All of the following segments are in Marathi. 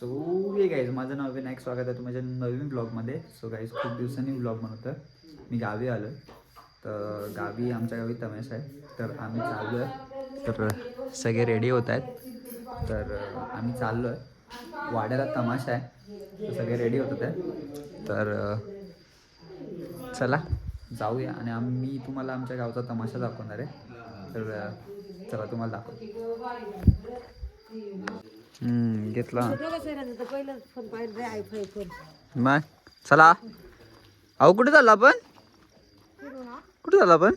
सो हे गाईज, माझं नाव विनायक, स्वागत आहे माझ्या नवीन ब्लॉगमध्ये. सो गाईज, खूप दिवसांनी ब्लॉग बनवतं. मी गावी आलो, तर गावी आमच्या गावी तमाशा आहे, तर आम्ही चाललो आहे. तर सगळे रेडी होत आहेत, तर आम्ही चाललो आहे. वाड्याला तमाशा आहे, तर सगळे रेडी होत आहे. तर चला जाऊया आणि आम्ही तुम्हाला आमच्या गावचा तमाशा दाखवणार आहे. तर चला तुम्हाला दाखवतो. घेतला मग चला. अहो कुठे चाललो आपण? कुठे चाललो आपण?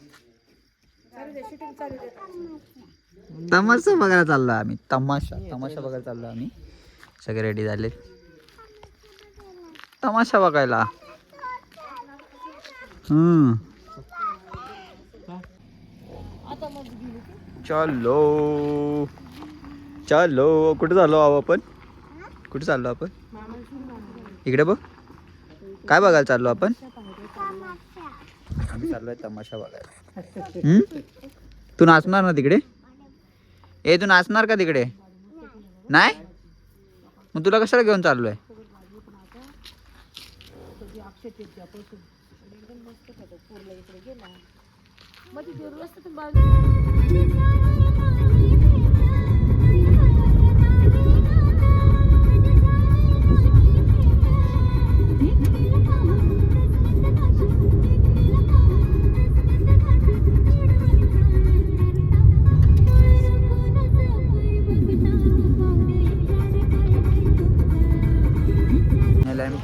तमाशा बघायला चाललो आम्ही. तमाशा बघायला चाललो आम्ही. सगळे रेडी झाले तमाशा बघायला. चलो चलो. कुठे चाललो आहो आपण? कुठे चाललो आपण? इकडे बघ, काय बघायला चाललो आपण? आम्ही चाललोय तमाशा बघायला. तू नाचणार ना तिकडे? तू नाचणार का तिकडे? नाही? मग तुला कशाला घेऊन चाललोय?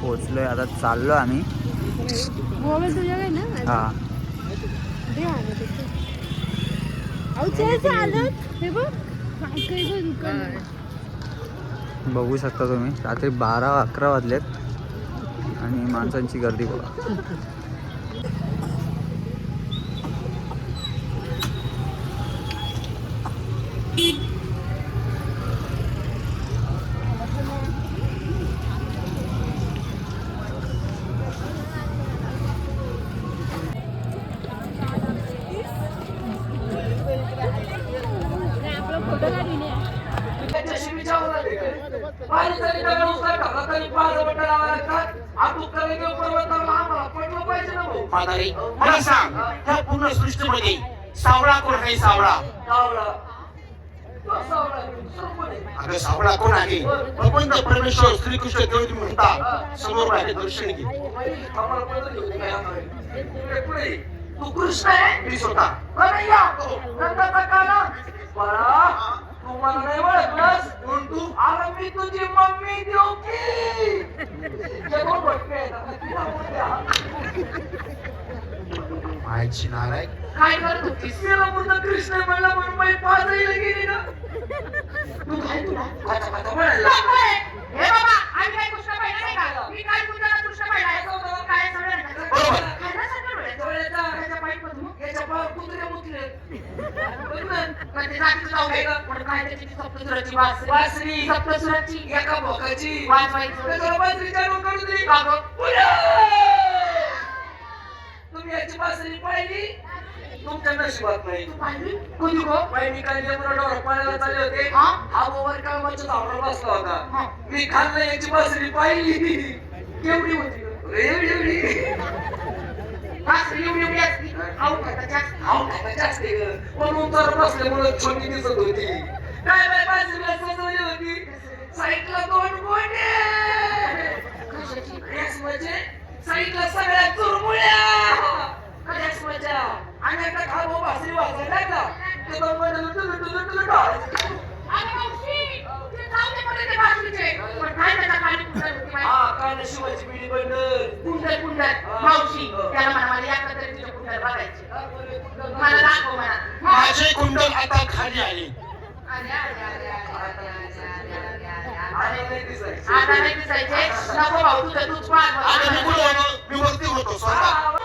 पोहोचलोय, आता चाललो आम्ही. हा बघू शकता तुम्ही, रात्री 12-11 वाजलेत आणि माणसांची गर्दी बघा. मला सांग, त्या पूर्ण सृष्टीमध्ये सावळा कोण आहे? सावळा अगं सावळा कोण आहे? भगवंत परमेश्वर श्रीकृष्ण देव म्हणता समोर आहे, दर्शन घे. तू कृष्ण आहे? मी स्वतः तू मला नाही ओळखलंस? कोण तू? अरे मी तुझी मम्मी देवकी. मायची नाराय काय करत होतीस? मेरा मुलगा कृष्ण म्हणला म्हणून मी पाजायला गेली ना. तू काय तुला खाता म्हणायला? हे बाबा, आम्ही काय कृष्ण पाहिला नाही का? मी काय तुझ्याला कृष्ण पाहिला आहे? काय सगळं बरोबर. खायला सगळं मिळालं. त्याच्या पाईपमधून याच्या कुत्रे मुतले. मग ते जातीचं नाव काय गं? पण काय त्याची ती सप्तसुराची वासरी. सप्तसुराची एका भोकाची वाजवायचं. त्याला बाजरीच्या लोकांनी दिली. का गं? तुम्ही याची बासरी पाहिली? तुमच्या नशिबात नाही. तू पाहिली? कोणी गं? बाई, मी काय लेकरांवर पाळायला चालले होते. हा? हा ओव्हर कामाच्या झाडावर बसला हा. होता. मी खाल्लं याची बासरी पाहिली. केवढी होती गं? एवढी वासरी एवढी असती. खाऊ खाताच्या. खायची असते ग, म्हणून तर बसल्यामुळे छोटी दिसत होती. काय बाई, बासरीला सजवली होती. साईडला 2 गोंडे. कशाची? रेस म्हणजे साईडला सगळ्या चुरमुळ्या. कशाच मजा? आणि आता खाबो बासरी वाजायला लागला. ते दोन गोंडे लुटू टाळायचे. अरे मावशी, ते जाऊ दे पहिले ते वासरीचे. पण काय त्याच्या खाली कुंडल होती माहिती? हा, काय ना शिवाची बिडी बंडल. कुंडल. मावशी, त्याला म्हणा मला या कधी तुझ्या कुंडल बघायचे. मला दाखव म्हणा. माझे कुंडल आता खाली आले. आता नाही दिसायचे. नाही दिसायचे. नको भाऊ, तुझं तूच आता मी कुठं पाह. होतो? मी वरती होतो स्वतः.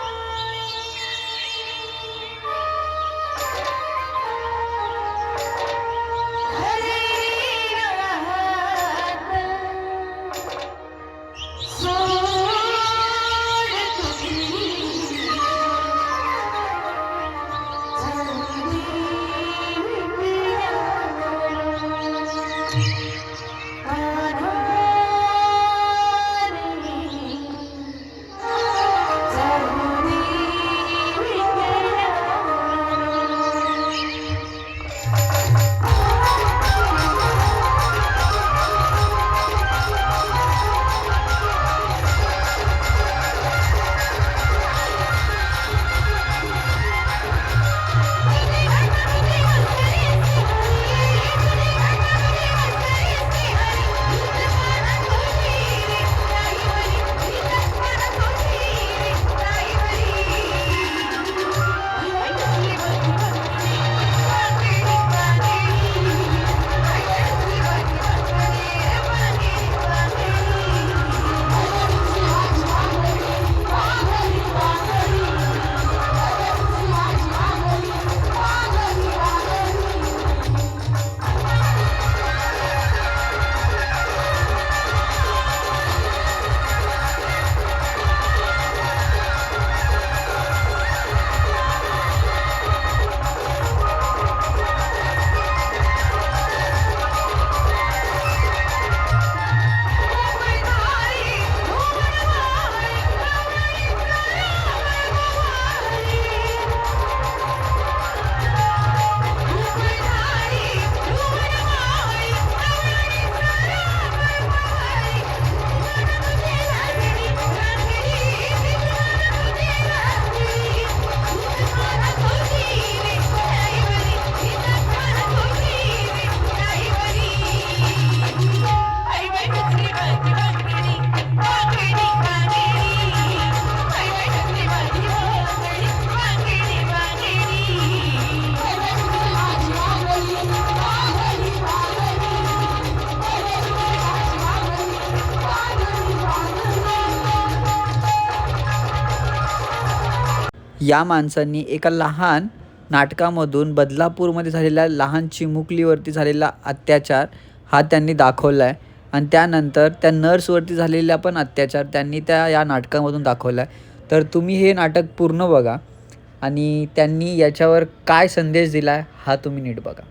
या माणसांनी एका लहान नाटकामधून बदलापूरमध्ये झालेल्या लहान चिमुकलीवरती झालेला अत्याचार हा त्यांनी दाखवला आहे आणि त्यानंतर त्या नर्सवरती झालेला पण अत्याचार त्यांनी या नाटकामधून दाखवला आहे. तर तुम्ही हे नाटक पूर्ण बघा आणि त्यांनी याच्यावर काय संदेश दिला आहे हा तुम्ही नीट बघा.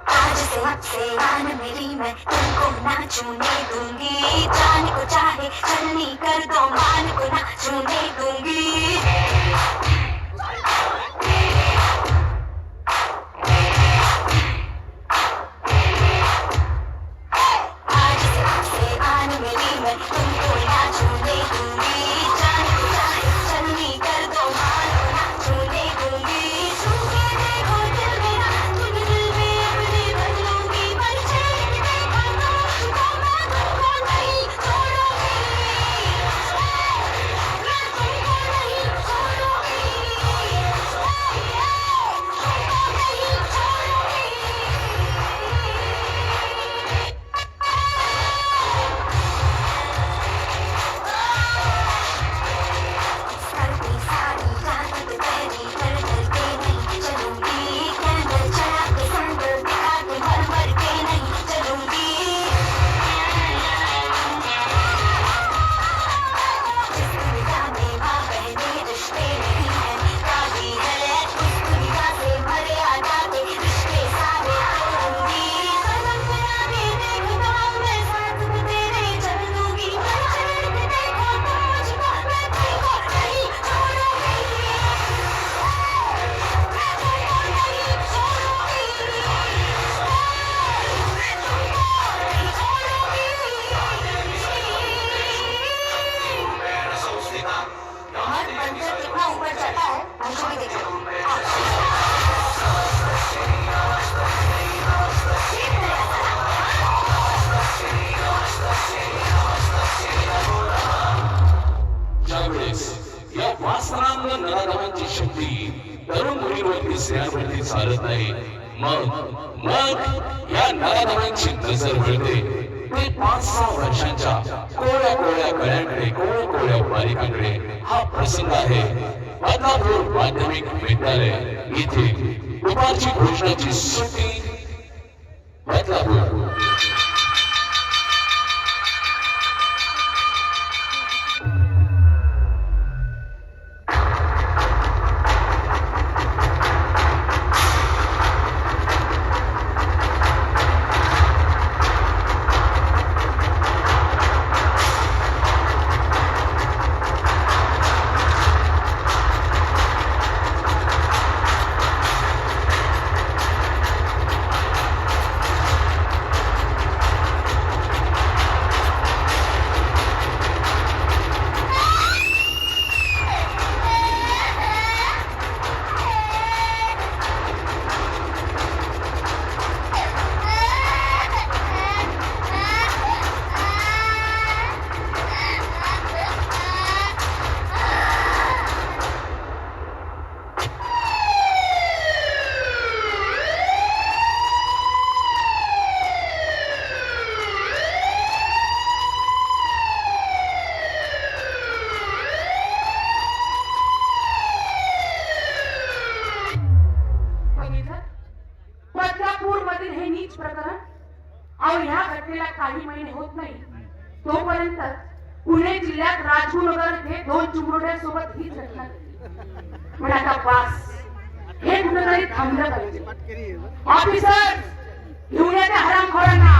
आज से आपसे आन मेरी मैं तुमको ना छूने दूंगी, जान को चाहे छलनी कर दो मान को ना छूने दूंगी. आज से आपसे आन मेरी मैं तुमको ना छूने दूंगी, जान को चाहे छलनी कर दो मान को ना छूने दूंगी. छूके देखो दिल मेरा तुम दिल में अपने बदलूंगी, पर छेड़ देखो तो मैं तुमको नहीं छोड़ूंगी, मैं तुमको नहीं छोड़ूंगी, तुमको नहीं छोड़ूंगी. करती सारी रात तेरी कर के नहीं चलूंगी, कैंडल चढ़ा के संदल दिखा के मर के नहीं चलूंगी. जिस दुनिया में माँ बहने रिश्ते नहीं है काजी है, उस दुनिया से मर्यादा के रिश्ते सारे तोड़ूंगी. कदम आगे देखो मैं साथ में तेरे चल दूंगी, पर छेड़ के देखो तो मुझको मैं तुमको नहीं छोड़ूंगी, मैं तुमको नहीं छोड़ूंगी, मैं तुमको नहीं छोड़ूंगी. हमारे बंदर कितना ऊपर चढ़ा है मुझे भी देखो. ज्यावेळेस या वासनांवर नराधमांची शक्ती तरुण मुलीवरती स्त्रियांवरती चालत नाही, मग या नराधमांची नजर मिळते ते 5-6 वर्षांच्या कोळ्या कोळ्या गळ्यांकडे, कोळ्या कोळ्या बालिकांकडे. हा प्रसंग आहे बदलापूर माध्यमिक विद्यालय इथे दुपारची भोजनाची सुट्टी. बदलापूर पुणे जिल्ह्यात राजगुरुनगर येथे 2 चिमुरड्यांसोबत हीच घटना घडली. पण आता पास हे कुठेतरी थांबलं पाहिजे. ऑफिसर घेऊन या त्या हरामखोरांना.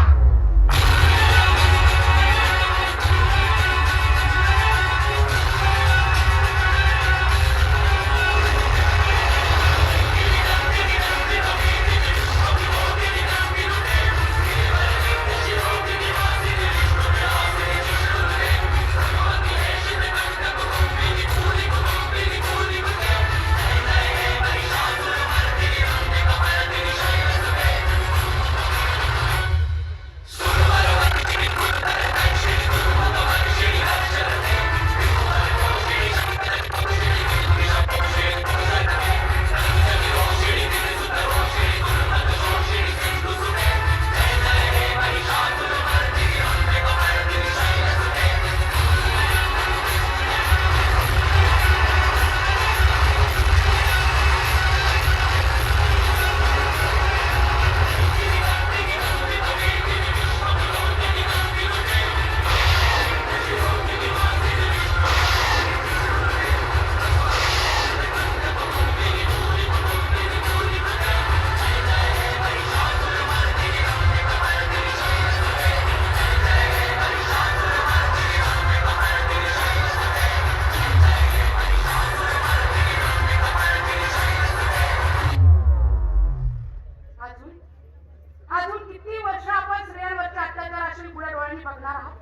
अजून किती वर्ष आपण स्त्रियांवरच्या अत्याचाराशी पुढे डोळ्यांनी बघणार आहोत?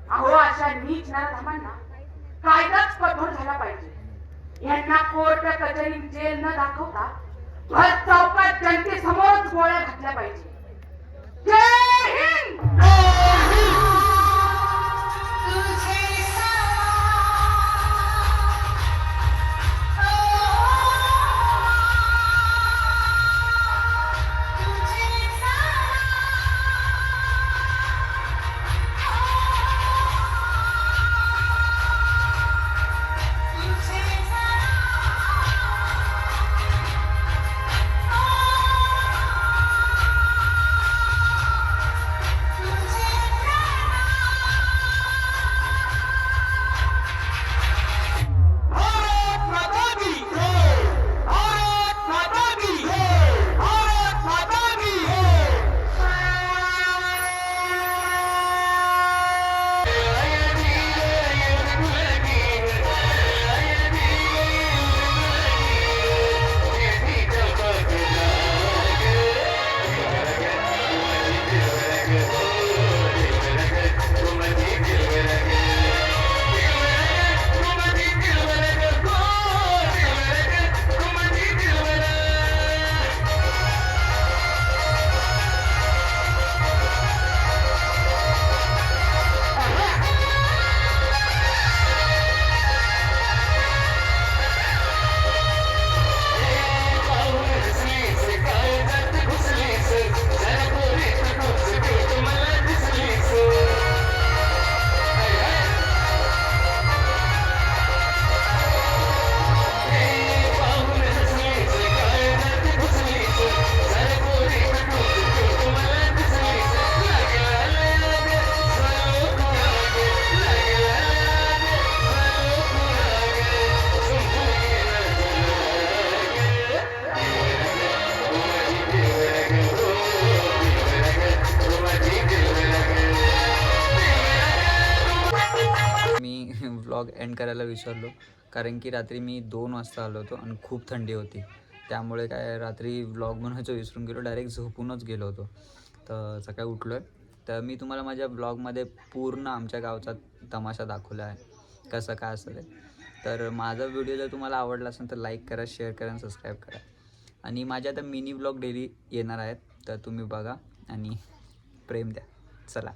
अहो, अशा नीच नराधमांना कायदाच कठोर झाला पाहिजे. यांना कोर्ट कचेरी जेल न दाखवता भर चौकात जनतेसमोरच गोळ्या घातल्या पाहिजे. जय हिंद. व्लॉग एंड करायला विसरलो, कारण की रात्री मी 2 वाजता आलो होतो आणि खूप थंडी होती. त्यामुळे काय रात्री व्लॉग बनवायचं विसरून गेलो, डायरेक्ट झोपूनच गेलो होतो. तर सकाळी उठलो आहे. तर मी तुम्हाला माझ्या ब्लॉगमध्ये पूर्ण आमच्या गावचा तमाशा दाखवला आहे, कसं काय असतं ते. तर माझा व्हिडिओ जर तुम्हाला आवडला असेल तर लाईक करा, शेअर करा आणि सबस्क्राईब करा. आणि माझ्या आता मिनी ब्लॉग डेली येणार आहेत, तर तुम्ही बघा आणि प्रेम द्या. चला.